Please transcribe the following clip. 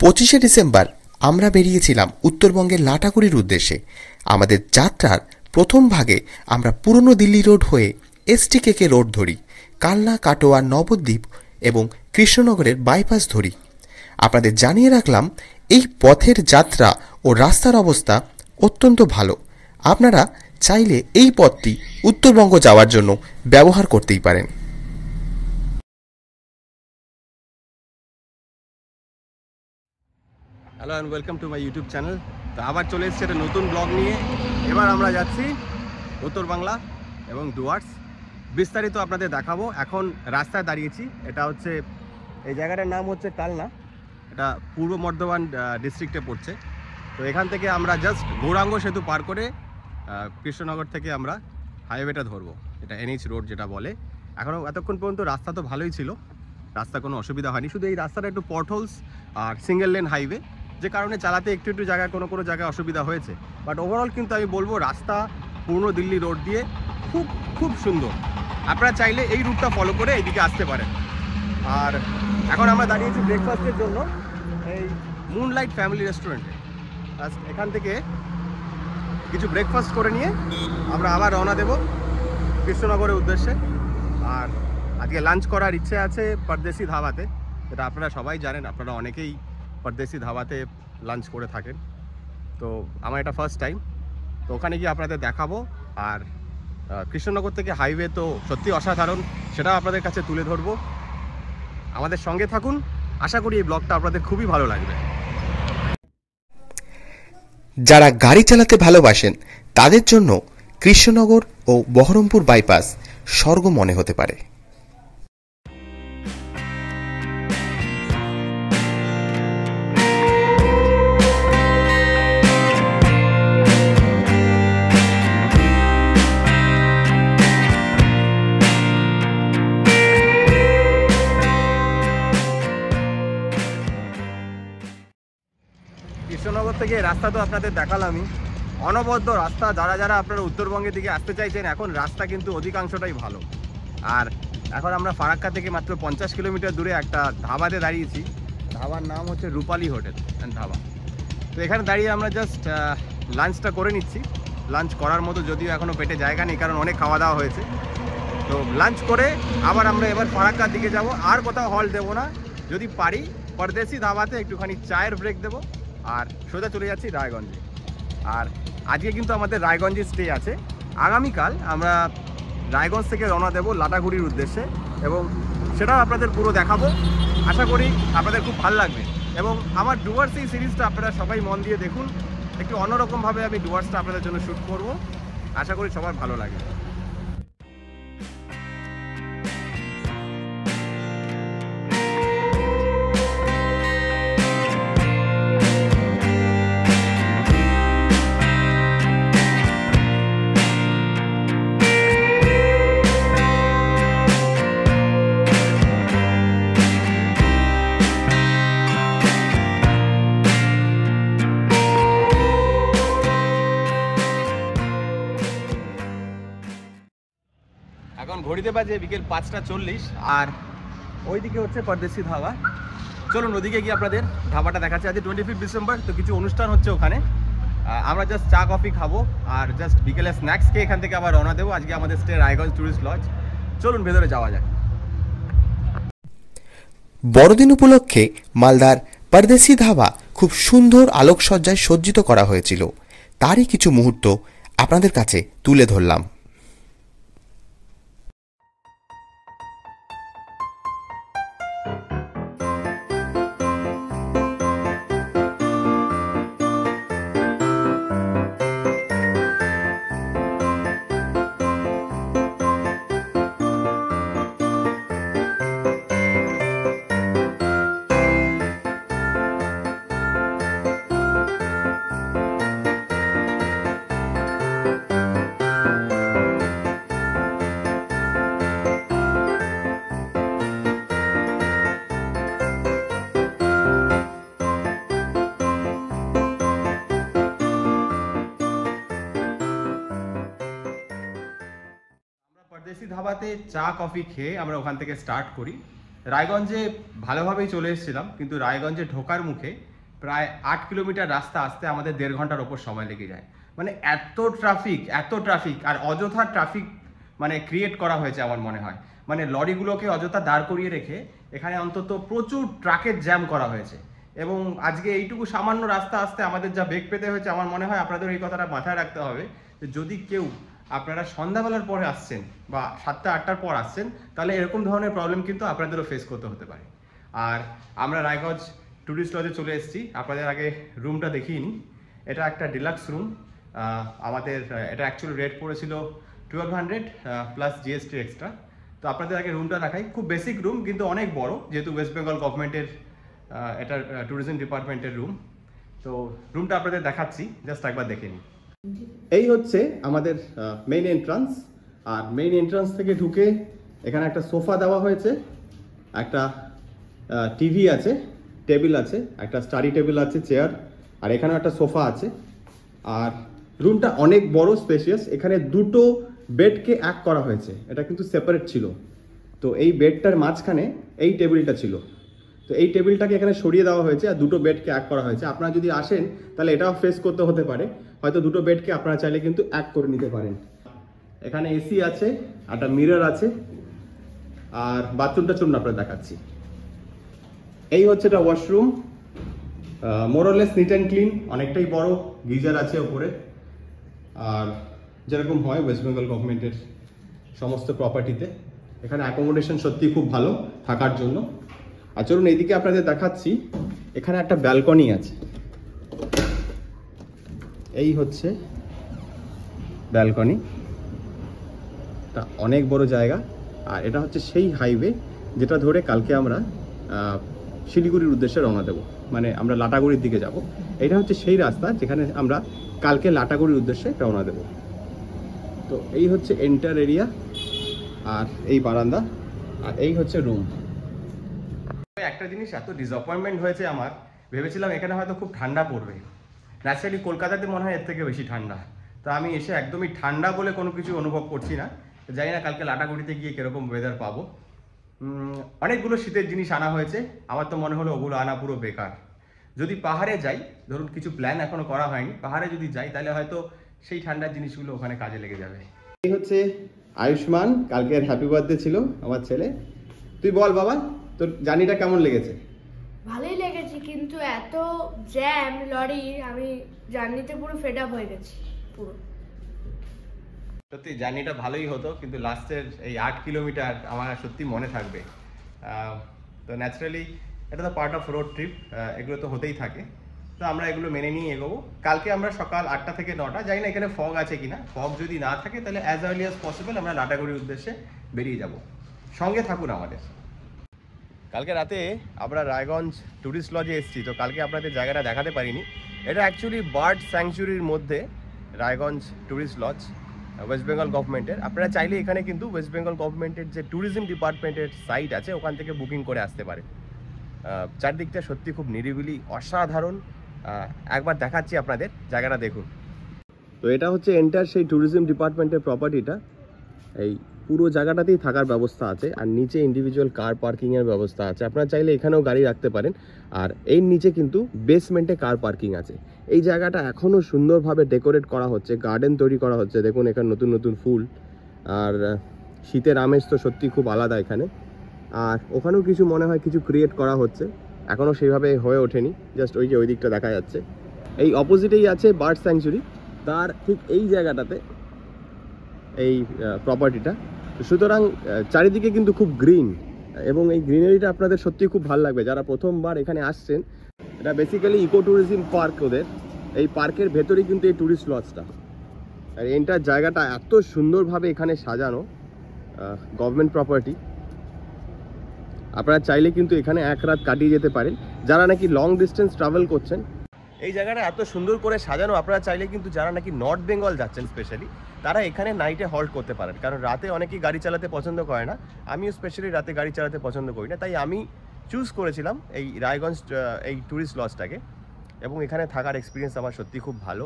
25শে December আমরা বেরিয়েছিলাম উত্তরবঙ্গের লাটাগুড়ির উদ্দেশ্যে। আমাদের যাত্রার প্রথম ভাগে আমরা পুরনো দিল্লি রোড হয়ে STKK রোড ধরি, কালনা, কাটোয়া, নবদ্বীপ এবং কৃষ্ণনগরের বাইপাস ধরি। আপনাদের জানিয়ে রাখলাম এই পথের যাত্রা ও রাস্তার অবস্থা অত্যন্ত ভালো। আপনারা চাইলে এই পথটি উত্তরবঙ্গ যাওয়ার জন্য ব্যবহার করতেই পারেন। Hello and welcome to my YouTube channel. তো আবার চলে এসেছে একটা নতুন ব্লগ নিয়ে। এবার আমরা যাচ্ছি উত্তর বাংলা এবং ডুয়ার্স। বিস্তারিত আপনাদের দেখাবো। এখন রাস্তায় দাঁড়িয়েছি, এটা হচ্ছে এই জায়গাটার নাম হচ্ছে কালনা, এটা পূর্ব বর্ধমান ডিস্ট্রিক্টে পড়ছে। তো এখান থেকে আমরা জাস্ট গৌরাঙ্গ সেতু পার করে কৃষ্ণনগর থেকে আমরা হাইওয়েটা ধরবো, এটা NH রোড যেটা বলে। এতক্ষণ পর্যন্ত রাস্তা তো ভালোই ছিল, রাস্তা কোনো অসুবিধা হয়নি, শুধু এই রাস্তাটা একটু পটহোলস আর সিঙ্গেল লেন হাইওয়ে, যে কারণে চালাতে একটু একটু জায়গায় কোনো জায়গায় অসুবিধা হয়েছে। বাট ওভারঅল কিন্তু আমি বলবো রাস্তা পুরনো দিল্লি রোড দিয়ে খুব খুব সুন্দর। আপনারা চাইলে এই রুটটা ফলো করে এইদিকে আসতে পারেন। আর এখন আমরা দাঁড়িয়েছি ব্রেকফাস্টের জন্য এই মুনলাইট ফ্যামিলি রেস্টুরেন্টে। এখান থেকে কিছু ব্রেকফাস্ট করে নিয়ে আমরা আবার রওনা দেব কৃষ্ণনগরের উদ্দেশ্যে। আর আজকে লাঞ্চ করার ইচ্ছে আছে পরদেশি ধাবাতে, যেটা আপনারা সবাই জানেন, আপনারা অনেকেই পরদেশি ধাবাতে লাঞ্চ করে থাকেন। তো আমার এটা ফার্স্ট টাইম, তো ওখানে গিয়ে আপনাদের দেখাবো। আর কৃষ্ণনগর থেকে হাইওয়ে তো সত্যি অসাধারণ, সেটাও আপনাদের কাছে তুলে ধরবো। আমাদের সঙ্গে থাকুন, আশা করি এই ব্লগটা আপনাদের খুবই ভালো লাগবে। যারা গাড়ি চালাতে ভালোবাসেন তাদের জন্য কৃষ্ণনগর ও বহরমপুর বাইপাস স্বর্গ মনে হতে পারে। কৃষ্ণনগর থেকে রাস্তা তো আপনাদের দেখালামই, অনবদ্য রাস্তা। যারা আপনারা উত্তরবঙ্গের দিকে আসতে চাইছেন, এখন রাস্তা কিন্তু অধিকাংশটাই ভালো। আর এখন আমরা ফারাক্কা থেকে মাত্র 50 কিলোমিটার দূরে একটা ধাবাতে দাঁড়িয়েছি। ধাবার নাম হচ্ছে রূপালী হোটেল অ্যান্ড ধাবা। তো এখানে দাঁড়িয়ে আমরা জাস্ট লাঞ্চটা করে নিচ্ছি। লাঞ্চ করার মতো যদিও এখনও পেটে জায়গা নেই, কারণ অনেক খাওয়া দাওয়া হয়েছে। তো লাঞ্চ করে আবার আমরা এবার ফারাক্কার দিকে যাব। আর কোথাও হল্ট দেবো না, যদি পারি পরদেশি ধাবাতে একটুখানি চায়ের ব্রেক দেবো, আর সোজা চলে যাচ্ছি রায়গঞ্জে। আর আজকে কিন্তু আমাদের রায়গঞ্জে স্টে আছে। আগামীকাল আমরা রায়গঞ্জ থেকে রওনা দেবো লাটাগুড়ির উদ্দেশ্যে, এবং সেটাও আপনাদের পুরো দেখাবো। আশা করি আপনাদের খুব ভালো লাগবে। এবং আমার ডুয়ার্স এই সিরিজটা আপনারা সবাই মন দিয়ে দেখুন, একটু অন্যরকমভাবে আমি ডুয়ার্সটা আপনাদের জন্য শ্যুট করব। আশা করি সবার ভালো লাগে। এখন ঘড়িতে বাজে বিকেল 5:40, আর ওইদিকে হচ্ছে পরদেশি ধাবা। চলুন ওদিকে গিয়ে আপনাদের ধাবাটা দেখাচ্ছে। আজকে 25 ডিসেম্বর, তো কিছু অনুষ্ঠান হচ্ছে ওখানে। আমরা জাস্ট চা কফি খাবো আর জাস্ট বিকেলে স্ন্যাক্স খেয়ে এখান থেকে আবার রওনা দেবো। আজকে আমাদের স্টে রায়গঞ্জ ট্যুরিস্ট লজ। চলুন ভেতরে যাওয়া যাক। বড়দিন উপলক্ষে মালদার পরদেশি ধাবা খুব সুন্দর আলোকসজ্জায় সজ্জিত করা হয়েছিল। তারই কিছু মুহূর্ত আপনাদের কাছে তুলে ধরলাম। পরদেশি ধাবাতে চা কফি খেয়ে আমরা ওখান থেকে স্টার্ট করি রায়গঞ্জে ভালোভাবেই চলে এসেছিলাম, কিন্তু রায়গঞ্জে ঢোকার মুখে প্রায় 8 কিলোমিটার রাস্তা আসতে আমাদের 1.5 ঘন্টার ওপর সময় লেগে যায়। মানে এত ট্রাফিক আর অযথা ট্রাফিক মানে ক্রিয়েট করা হয়েছে আমার মনে হয়। মানে লরিগুলোকে অযথা দাঁড় করিয়ে রেখে এখানে অন্তত প্রচুর ট্রাকের জ্যাম করা হয়েছে। এবং আজকে এইটুকু সামান্য রাস্তা আসতে আমাদের যা বেগ পেতে হয়েছে, আমার মনে হয় আপনাদের এই কথাটা মাথায় রাখতে হবে যে যদি কেউ আপনারা সন্ধ্যাবেলার পরে আসছেন বা 7টা-8টার পর আসছেন, তাহলে এরকম ধরনের প্রবলেম কিন্তু আপনাদেরও ফেস করতে হতে পারে। আর আমরা রায়গঞ্জ ট্যুরিস্ট লজে চলে এসেছি। আপনাদের আগে রুমটা দেখিয়ে নিই। এটা একটা ডিলাক্স রুম। আমাদের এটা অ্যাকচুয়ালি রেট পড়েছিল 1200 প্লাস জিএসটি এক্সট্রা। তো আপনাদের আগে রুমটা দেখাই। খুব বেসিক রুম, কিন্তু অনেক বড়, যেহেতু ওয়েস্ট বেঙ্গল গভর্নমেন্টের এটা ট্যুরিজম ডিপার্টমেন্টের রুম। তো রুমটা আপনাদের দেখাচ্ছি, জাস্ট একবার দেখে নিন। এই হচ্ছে আমাদের মেইন এন্ট্রান্স। আর মেইন এন্ট্রান্স থেকে ঢুকে এখানে একটা সোফা দেওয়া হয়েছে, একটা টিভি আছে, টেবিল আছে, একটা স্টাডি টেবিল আছে, চেয়ার, আর এখানে একটা সোফা আছে। আর রুমটা অনেক বড়, স্পেশিয়াস। এখানে দুটো বেডকে এক করা হয়েছে, এটা কিন্তু সেপারেট ছিল। তো এই বেডটার মাঝখানে এই টেবিলটা ছিল, তো এই টেবিলটাকে এখানে সরিয়ে দেওয়া হয়েছে আর দুটো বেডকে এক করা হয়েছে। আপনারা যদি আসেন তাহলে এটাও ফেস করতে হতে পারে, হয়তো দুটো বেডকে আপনারা চাইলে কিন্তু এক করে নিতে পারেন। এখানে এসি আছে, একটা মিরর আছে, আর বাথরুমটা চলুন আপনারা দেখাচ্ছি। এই হচ্ছে এটা ওয়াশরুম, মোরলেস নিট অ্যান্ড ক্লিন, অনেকটাই বড়, গিজার আছে ওপরে। আর যেরকম হয় ওয়েস্ট বেঙ্গল গভর্নমেন্টের সমস্ত প্রপার্টিতে, এখানে অ্যাকোমোডেশন সত্যি খুব ভালো থাকার জন্য। আর চলুন এইদিকে আপনাদের দেখাচ্ছি, এখানে একটা ব্যালকনি আছে। এই হচ্ছে ব্যালকনি, এটা অনেক বড় জায়গা। আর এটা হচ্ছে সেই হাইওয়ে যেটা ধরে কালকে আমরা শিলিগুড়ির উদ্দেশ্যে রওনা দেবো, মানে আমরা লাটাগুড়ির দিকে যাব। এটা হচ্ছে সেই রাস্তা যেখানে আমরা কালকে লাটাগুড়ির উদ্দেশ্যে রওনা দেব। তো এই হচ্ছে এন্টার এরিয়া, আর এই বারান্দা, আর এই হচ্ছে রুম। একটা জিনিস এত ডিসঅ্যাপয়েন্টমেন্ট হয়েছে আমার, ভেবেছিলাম এখানে হয়তো খুব ঠান্ডা পড়বে। ন্যাচারালি কলকাতাতে মনে হয় এর থেকে বেশি ঠান্ডা। তো আমি এসে একদমই ঠান্ডা বলে কোনো কিছু অনুভব করছি না। জানি না কালকে লাটাগুড়িতে গিয়ে কীরকম ওয়েদার পাবো। অনেকগুলো শীতের জিনিস আনা হয়েছে, আমার তো মনে হলো ওগুলো আনা পুরো বেকার। যদি পাহাড়ে যাই, ধরুন কিছু প্ল্যান এখনো করা হয়নি, পাহাড়ে যদি যাই তাহলে হয়তো সেই ঠান্ডার জিনিসগুলো ওখানে কাজে লেগে যাবে। এই হচ্ছে আয়ুষ্মান, কালকের হ্যাপি বার্থডে ছিল আমার ছেলে। তুই বল বাবা, তোর জার্নিটা কেমন লেগেছে? ভালোই লেগেছে, কিন্তু এত জ্যাম লরির, আমি জার্নিতে পুরো ফেড আপ হয়ে গেছি পুরো। সত্যি জার্নিটা ভালোই হতো, কিন্তু লাস্টের এই 8 কিলোমিটার আমার সত্যি মনে থাকবে। তো ন্যাচারালি এটা তো পার্ট অফ রোড ট্রিপ, এগুলো তো হতেই থাকে। তো আমরা এগুলো মেনে নিয়ে এগোবো। কালকে আমরা সকাল 8টা থেকে 9টা, জানি না এখানে ফগ আছে কিনা। ফগ যদি না থাকে তাহলে অ্যাজ আর্লি অ্যাজ পসিবল আমরা লাটাগুড়ির উদ্দেশ্যে বেরিয়ে যাব। সঙ্গে থাকুন আমাদের। কালকে রাতে আমরা রায়গঞ্জ ট্যুরিস্ট লজে এসেছি, তো কালকে আপনাদের জায়গাটা দেখাতে পারিনি। এটা অ্যাকচুয়ালি বার্ড স্যাংচুরির মধ্যে Raiganj tourist lodge, West Bengal গভর্নমেন্টের। আপনারা চাইলে এখানে কিন্তু ওয়েস্ট বেঙ্গল গভর্নমেন্টের যে ট্যুরিজম ডিপার্টমেন্টের সাইট আছে ওখান থেকে বুকিং করে আসতে পারে। চারদিকটা সত্যি খুব নিরিবিলি, অসাধারণ। একবার দেখাচ্ছি আপনাদের, জায়গাটা দেখুন। তো এটা হচ্ছে এন্টার সেই ট্যুরিজম ডিপার্টমেন্টের প্রপার্টিটা। এই পুরো জায়গাটাতেই থাকার ব্যবস্থা আছে, আর নিচে ইন্ডিভিজুয়াল কার পার্কিংয়ের ব্যবস্থা আছে। আপনারা চাইলে এখানেও গাড়ি রাখতে পারেন। আর এর নিচে কিন্তু বেসমেন্টে কার পার্কিং আছে। এই জায়গাটা এখনও সুন্দরভাবে ডেকোরেট করা হচ্ছে, গার্ডেন তৈরি করা হচ্ছে। দেখুন এখানে নতুন নতুন ফুল, আর শীতের আমেজ তো সত্যি খুব আলাদা এখানে। আর ওখানেও কিছু মনে হয় কিছু ক্রিয়েট করা হচ্ছে, এখনও সেইভাবে হয়ে ওঠেনি। জাস্ট ওই যে ওই দিকটা দেখা যাচ্ছে, এই অপোজিটেই আছে বার্ড স্যাংচুরি, তার ঠিক এই জায়গাটাতে এই প্রপার্টিটা। সুতরাং চারিদিকে কিন্তু খুব গ্রিন, এবং এই গ্রিনারিটা আপনাদের সত্যি খুব ভালো লাগবে যারা প্রথমবার এখানে আসছেন। এটা বেসিক্যালি ইকো ট্যুরিজম পার্ক ওদের। এই পার্কের ভেতরেই কিন্তু এই ট্যুরিস্ট লজটা, আর এন্টার জায়গাটা এত সুন্দরভাবে এখানে সাজানো, গভর্নমেন্ট প্রপার্টি। আপনারা চাইলে কিন্তু এখানে এক রাত কাটিয়ে যেতে পারেন। যারা নাকি লং ডিস্টেন্স ট্রাভেল করছেন, এই জায়গাটা এত সুন্দর করে সাজানো, আপনারা চাইলে কিন্তু যারা নাকি নর্থ বেঙ্গল যাচ্ছেন স্পেশালি, তারা এখানে নাইটে হল্ট করতে পারেন। কারণ রাতে অনেকেই গাড়ি চালাতে পছন্দ করে না, আমিও স্পেশালি রাতে গাড়ি চালাতে পছন্দ করি না। তাই আমি চুজ করেছিলাম এই রায়গঞ্জ এই ট্যুরিস্ট লজটাকে, এবং এখানে থাকার এক্সপিরিয়েন্স আমার সত্যি খুব ভালো।